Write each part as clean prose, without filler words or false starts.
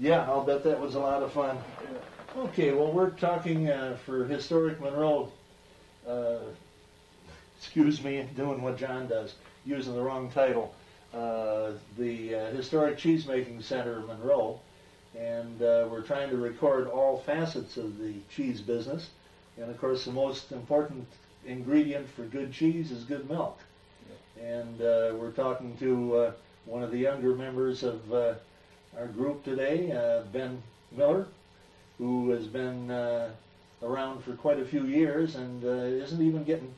Yeah, I'll bet that was a lot of fun. Yeah. Okay, well, we're talking for Historic Monroe. Excuse me, doing what John does, using the wrong title. The Historic Cheesemaking Center of Monroe, and we're trying to record all facets of the cheese business. And of course, the most important ingredient for good cheese is good milk. Yeah. And we're talking to one of the younger members of our group today, Ben Miller, who has been around for quite a few years and isn't even getting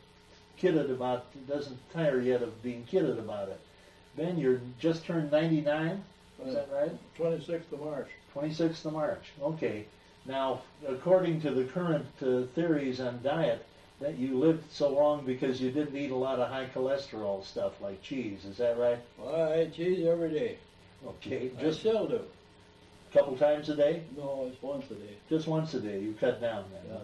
kidded about, doesn't tire yet of being kidded about it. Ben, you're just turned 99, is that right? 26th of March. 26th of March, okay. Now, according to the current theories on diet, that you lived so long because you didn't eat a lot of high cholesterol stuff like cheese, is that right? Well, I eat cheese every day. Okay, I just still do. a couple times a day? No, it's once a day. Just once a day, you cut down then? Yeah.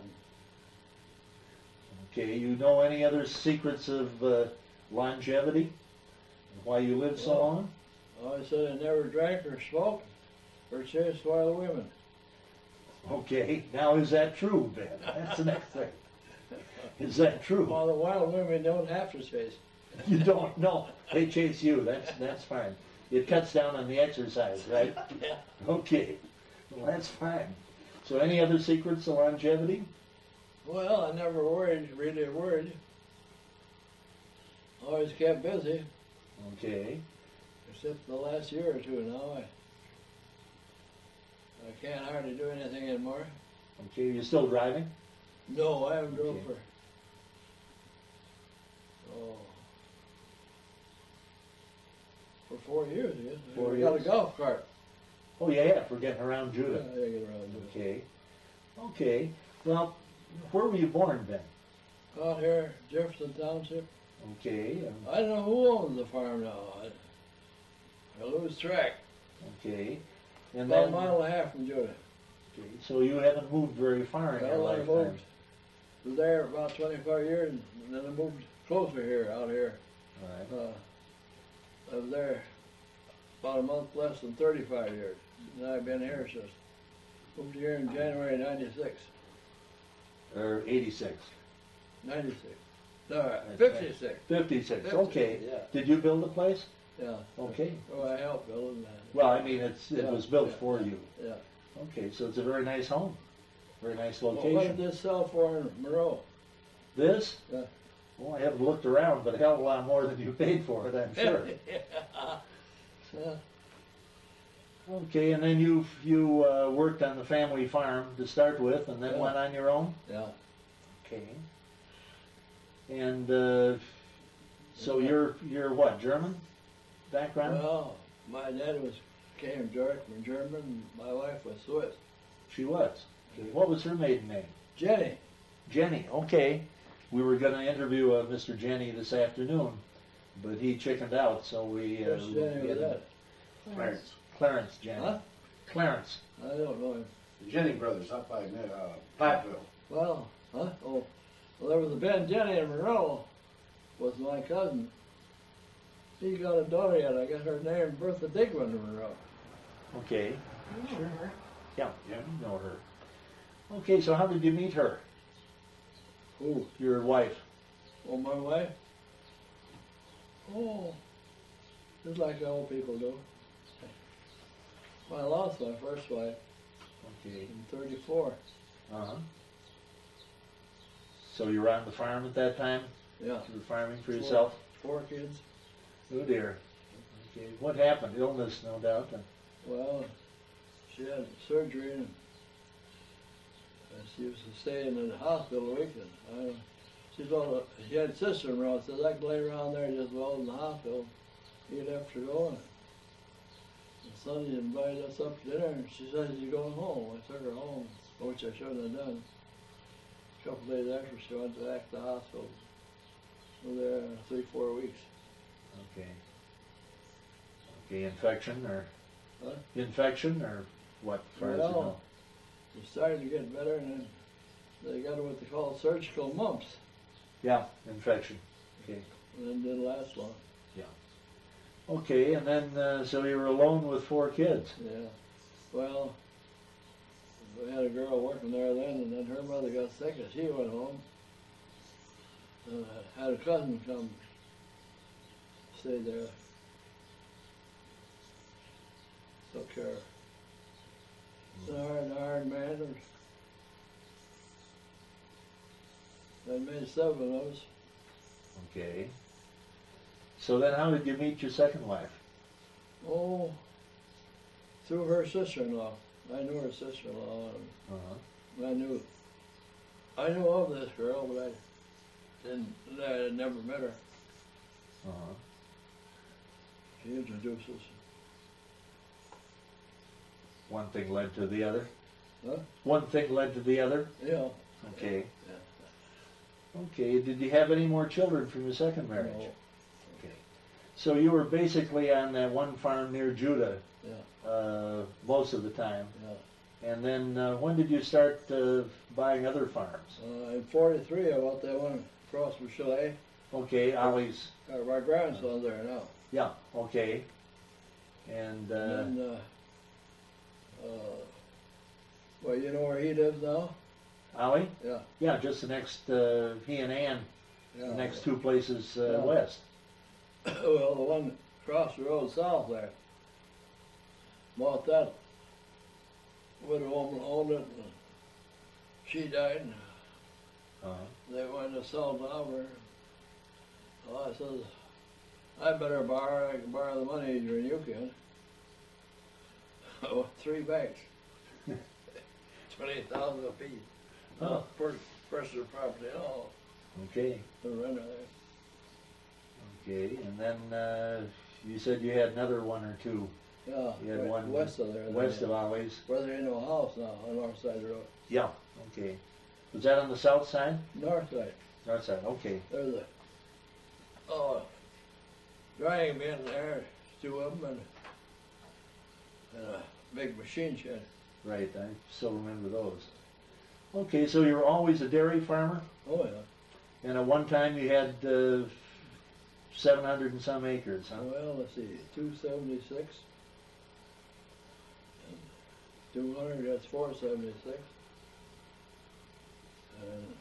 Okay, you know any other secrets of longevity? Why you live so long? I said I never drank or smoked or chased wild women. Okay, now is that true, Ben? That's the next thing. Is that true? Well, the wild women don't have to chase. You don't know. They chase you. That's fine. It cuts down on the exercise, right? Yeah. Okay. Well, that's fine. So any other secrets of longevity? Well, I never really worried. Always kept busy. Okay. Except the last year or two now. I can't hardly do anything anymore. Okay, you're still driving? No, I haven't drove Okay. for 4 years, I guess. 4 I got a years. golf cart. Oh, yeah, for getting around Yeah, Judah. I get around to it. Okay. Okay. Well, where were you born, Ben? Out here, Jefferson Township. Okay. I don't know who owns the farm now. I lose track. Okay. And About then, a mile and a half from Judah. okay, so you haven't moved very far in your Well, I lifetime. moved. Was there about 25 years, and then I moved closer here, out here. All right. I was there about a month less than 35 years. And I've been here since. Moved here in January '96. Or 86. 96. No, That's 56. right. 56. 56, Okay. yeah. Did you build the place? Yeah. Okay. Oh, I helped build that. Well, I mean, it Yeah, was built yeah, for you. Yeah. Okay, so it's a very nice home. Very nice Well, what location. did this sell for in Monroe? This? Yeah. Well, I haven't looked around, but a hell of a lot more than you paid for it, I'm sure. Yeah. Okay, and then you worked on the family farm to start with, and then Yeah. went on your own? Yeah. Okay. And so you're what, German background? Well, my dad came from German. My wife was Swiss. She was. Okay. What was her maiden name? Jenny. Jenny. Okay. We were going to interview Mr. Jenny this afternoon, but he chickened out, so we. Which Jenny was that? Clarence. Clarence Jenny. Huh? Clarence. I don't know him. The Jennings brothers up by Pikeville. Well, huh? Oh, well, there was a Ben Jenny in Monroe, was my cousin. She got a daughter yet. I got her name Bertha Digman in Monroe. Okay. Sure. Yeah, you know her. Okay, so how did you meet her? Who? Your wife. Oh, my wife? Oh, just like the old people do. I lost my first wife Okay. in '34. Uh-huh. So you were on the farm at that time? Yeah. You were farming for yourself? 4 kids. Oh dear. Okay. What happened? Illness, no doubt. Well, she had surgery and she was staying in the hospital a week. And she had a sister-in-law, said I could lay around there just well in the hospital. He'd have to go. And Sunday invited us up to dinner, and she said, "You're going home." I took her home, which I shouldn't have done. A couple days after, she went back to the hospital. We were there 3-4 weeks. Okay. Okay, infection or Huh? infection or what? As far as you know? Well, it started to get better, and then they got what they call surgical mumps, Yeah, infection. Okay. and it didn't last long. Okay, and then so you were alone with 4 kids. Yeah. Well, we had a girl working there then, and then her mother got sick and she went home. And I had a cousin come stay there. Took care of the iron man. They made 7 of us. Okay. So then how did you meet your second wife? Oh, through her sister-in-law. I knew her sister-in-law. Uh-huh. And I knew of this girl, but I had never met her. Uh-huh. She introduced us. One thing led to the other? Huh? One thing led to the other? Yeah. Okay. Yeah. Okay. Did you have any more children from your second marriage? No. Okay. So you were basically on that one farm near Judah Yeah. most of the time. Yeah. And then when did you start buying other farms? In '43, I bought that one across from Chalet. Okay, Ollie's. My grandson's there now. Yeah, okay. And, And then, well, you know where he lives now? Ollie? Yeah. Yeah, just the next, he and Ann, Yeah. the next 2 places Yeah. west. Well, the one across the road south there. Bought that. Widow woman owned it, and she died. And Uh-huh. they went to sell it to her. Well, I said, I better borrow. I can borrow the money easier than you can. Oh, 3 banks. 28,000 apiece. Oh. Personal property and all. Okay, The renter there. okay. And then you said you had another 1 or 2 Yeah, You had one west of there. west of Ollie's. Where there ain't no house now on the north side of the road. Yeah, okay. Was that on the south side? North side. North side, okay. There's a drying bin there, 2 of them, and a big machine shed. Right, I still remember those. Okay, so you were always a dairy farmer? Oh yeah. And at one time you had 700 and some acres, huh? Well, let's see, 276. And 200, that's 476. And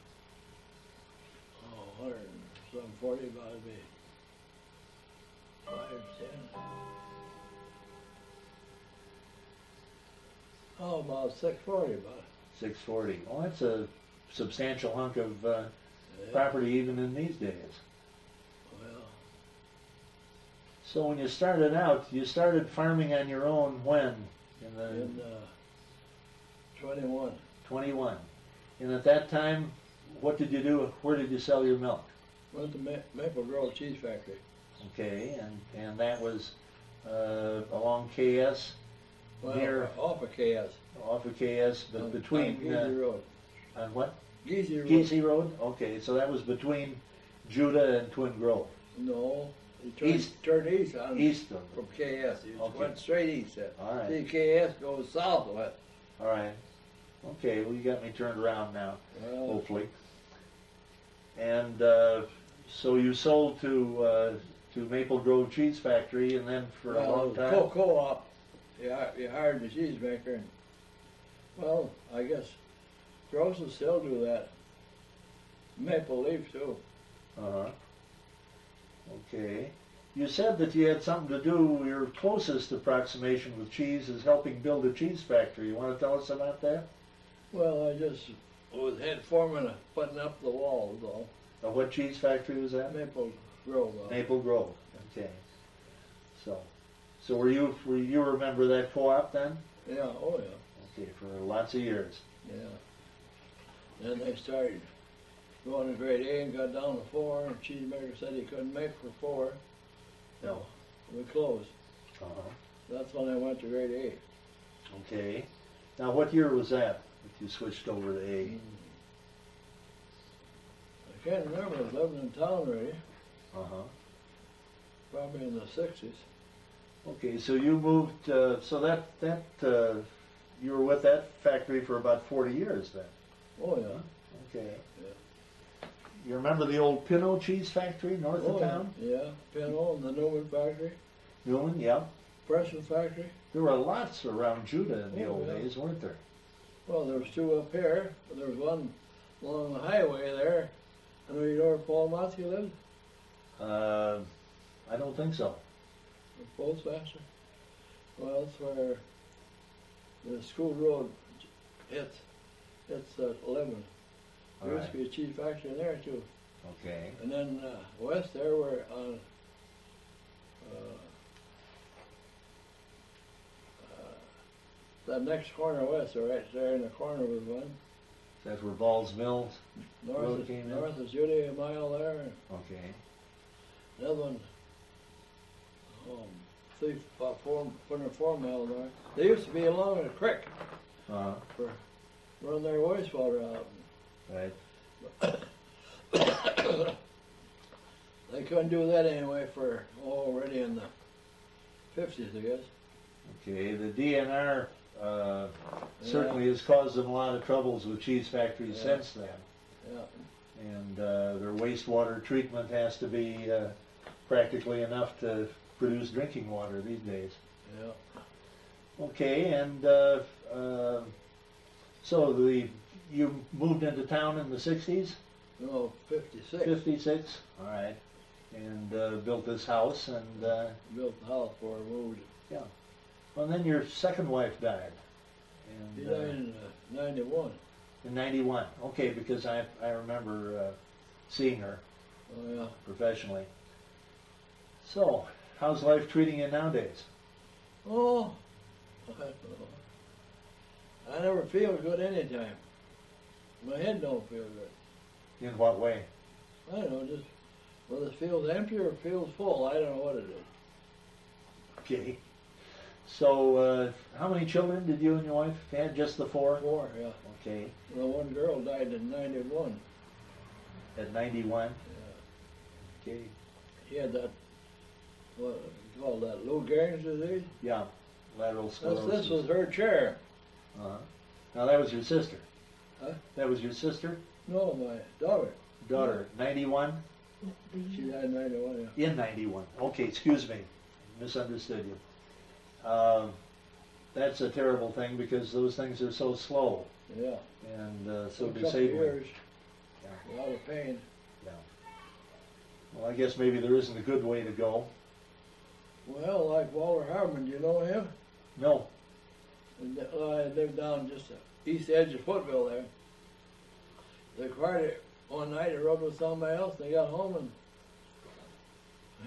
100 and some 40 about to be 510. Oh, about 640 about. 640. Oh, that's a substantial hunk of Yeah. property even in these days. Well, So when you started out, you started farming on your own when? In the in 21. 21. And at that time, what did you do? Where did you sell your milk? Went to Maple Grove Cheese Factory. Okay, and that was along KS, Well, near off of KS. off of KS, but on between Geezy Road. on what? Geezy Road. Geesey Road. Okay, so that was between Judah and Twin Grove, No, you turn east on east of from it. KS. You Okay. went straight east. All right. See, KS goes south of it. All right. Okay, well you got me turned around now, Well, hopefully. And so you sold to Maple Grove Cheese Factory, and then for a long time. Co-op. You hired the cheesemaker. And, well, I guess grocers still do that. Maple Leaf too. Uh-huh. Okay. You said that you had something to do, your closest approximation with cheese is helping build a cheese factory. You want to tell us about that? Well, I just was head foreman of putting up the walls, though. What cheese factory was that? Maple Grove. Maple Grove. Okay. So were you a member of that co-op then? Yeah, oh yeah, Okay, for lots of years. yeah. Then they started going to grade A and got down to 4, and cheesemaker said he couldn't make for 4. No, we closed. Uh-huh. That's when I went to grade A. Okay. Now, what year was that you switched over to A? I can't remember. I was living in town already, Uh-huh. probably in the 60s. Okay, so you moved, so that you were with that factory for about 40 years then? Oh yeah. Okay. Yeah. You remember the old Pinot cheese factory north of town? Yeah, Pinot and the Newman factory, Newman, yeah. Preston factory. There were lots around Judah in the Oh, old yeah. days, weren't there? Well, there was two up here, but there was one along the highway there. I know you know where Paul Motzke lived? I don't think so. The postmaster. Well, that's where the school road hits 11. There used to be a cheese factory there too. Okay. And then west there, we're on that next corner west, so right there in the corner was one. That's where Ball's Mills. North, Road came in? north is Judy, a mile there. Okay. Another one, 4 miles north. They used to be along the creek Uh, for run their wastewater out. right. They couldn't do that anyway for already in the 50s, I guess. Okay. The DNR certainly has caused them a lot of troubles with cheese factories Yeah. since then. Yeah. And their wastewater treatment has to be practically enough to produce drinking water these days. Yeah. Okay, and so you moved into town in the 60s? No, 56. 56? All right. And built this house, and Built the house before I moved. well, then your second wife died. He And, died in 91. in 91. Okay, because I remember seeing her Oh, yeah. professionally. So, how's life treating you nowadays? Oh, I don't know. I never feel good anytime. My head don't feel good. In what way? I don't know, just whether it feels empty or it feels full. I don't know what it is. Okay. So, how many children did you and your wife have? Just the four? 4, yeah. Okay. Well, one girl died in 91. At 91? Yeah. Okay. He had that, what you call that, Lou Gehrig's disease. Yeah. Lateral sclerosis. This was her chair. Uh-huh. Now, that was your sister? Huh? That was your sister? No, my daughter. Daughter. 91? She died in 91, yeah. In 91. Okay, excuse me. Misunderstood you. That's a terrible thing because those things are so slow Yeah. and so A couple disabling. years, Yeah. a lot of pain. Yeah. Well, I guess maybe there isn't a good way to go. Well, like Walter Harmon, do you know him? No. I lived down just the east edge of Footville there. They cried it one night, he rode with somebody else, and they got home and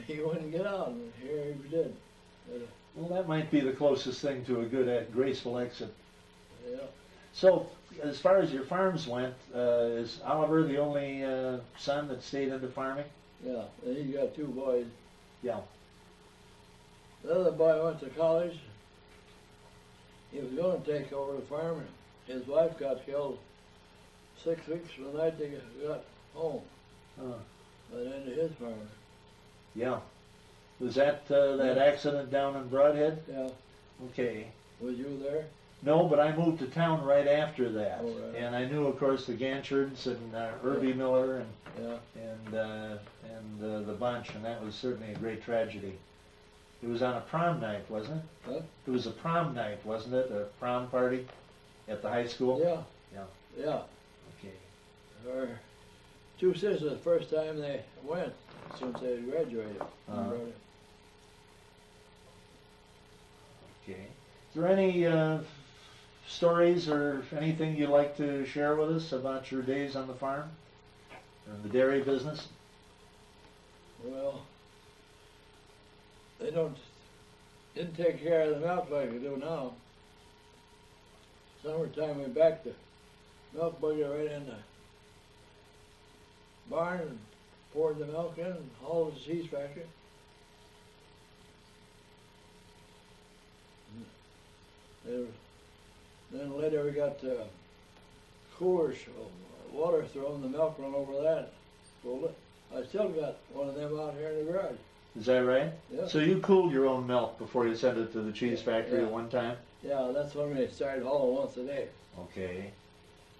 he wouldn't get out, and here he did. Well, that might be the closest thing to a good, graceful exit. Yeah. So, as far as your farms went, is Oliver the only son that stayed into farming? Yeah, and he got 2 boys. Yeah. The other boy went to college. He was going to take over the farm. His wife got killed 6 weeks from the night they got home. By the end of his farm. Yeah. Was that that accident down in Broadhead? Yeah. Okay. Was you there? No, but I moved to town right after that, Oh, right. and I knew, of course, the Ganchards and Irby Miller and Yeah. the bunch, and that was certainly a great tragedy. It was on a prom night, wasn't it? Huh? It was a prom night, wasn't it? A prom party at the high school. Yeah. Yeah. Yeah. Okay. Her 2 sisters, the first time they went since they had graduated. Uh-huh. Brother. Okay. Is there any stories or anything you'd like to share with us about your days on the farm or in the dairy business? Well, they didn't take care of the milk like they do now. Summertime we backed the milk bucket right in the barn and poured the milk in and hauled it to the cheese factory. Then later we got coolers, water thrown, the milk run over that, cooled it. I still got one of them out here in the garage. Is that right? Yeah. So you cooled your own milk before you sent it to the cheese factory Yeah. at one time? Yeah, that's when they started hauling once a day. Okay.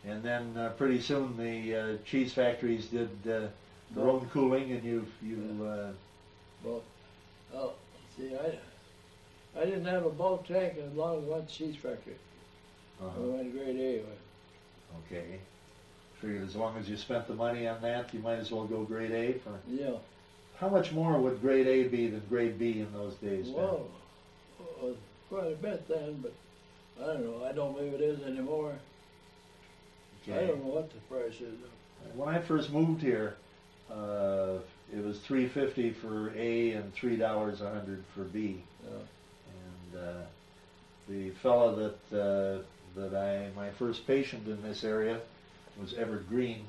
And then pretty soon the cheese factories did their No. own cooling, and you Well, see, I didn't have a bulk tank as long as I went to cheese factory. I Uh-huh. went to grade A. Okay. Figured as long as you spent the money on that, you might as well go grade A for. Yeah. How much more would grade A be than grade B in those days, Ben? Well, quite a bit then, but I don't know. I don't believe it is anymore. I Okay. don't know what the price is. When I first moved here, it was $3.50 for A and $3 a hundred for B. Yeah. And the fellow my first patient in this area was Everett Green,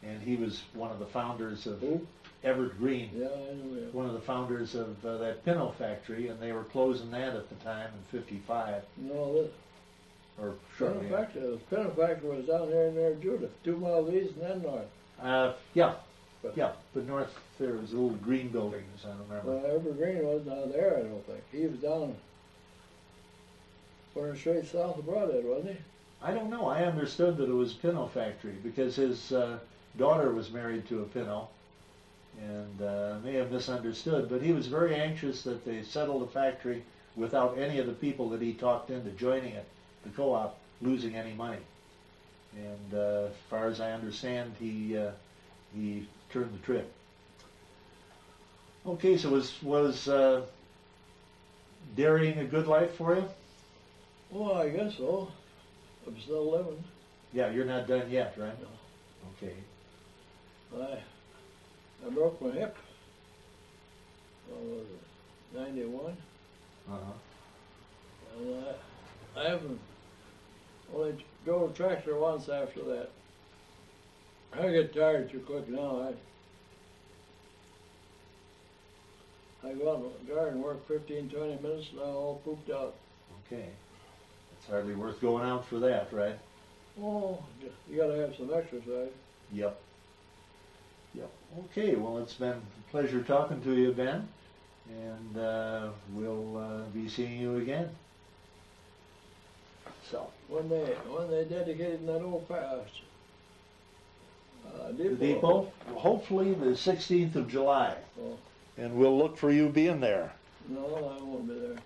and he was one of the founders of Who? Everett Green, Yeah, I know. Yeah. one of the founders of that Pinot factory, and they were closing that at the time in '55 No, the or shortly. the Pinot factory was down there near Judah, 2 miles east and then north. Yeah, but north there was little green buildings, I remember. Well, Everett Green wasn't down there, I don't think. He was down straight south of Broadhead, wasn't he? I don't know. I understood that it was Pinot factory because his daughter was married to a Pinot, and may have misunderstood. But he was very anxious that they settle the factory without any of the people that he talked into joining it, the co-op, losing any money. And as far as I understand, he turned the trick. Okay, so was dairying a good life for you? Well, I guess so. I'm still living. Yeah, you're not done yet, right? No. Okay. I broke my hip. What was it? 91. Uh-huh. And I haven't only drove a tractor once after that. I get tired too quick now. I go out in the garden, work 15, 20 minutes, and I'm all pooped out. Okay. It's hardly worth going out for that, right? Oh, you gotta have some exercise. Yep. Okay, well, it's been a pleasure talking to you, Ben, and we'll be seeing you again. So, When they dedicated that old the depot, hopefully the 16th of July, Oh, and we'll look for you being there. no, I won't be there.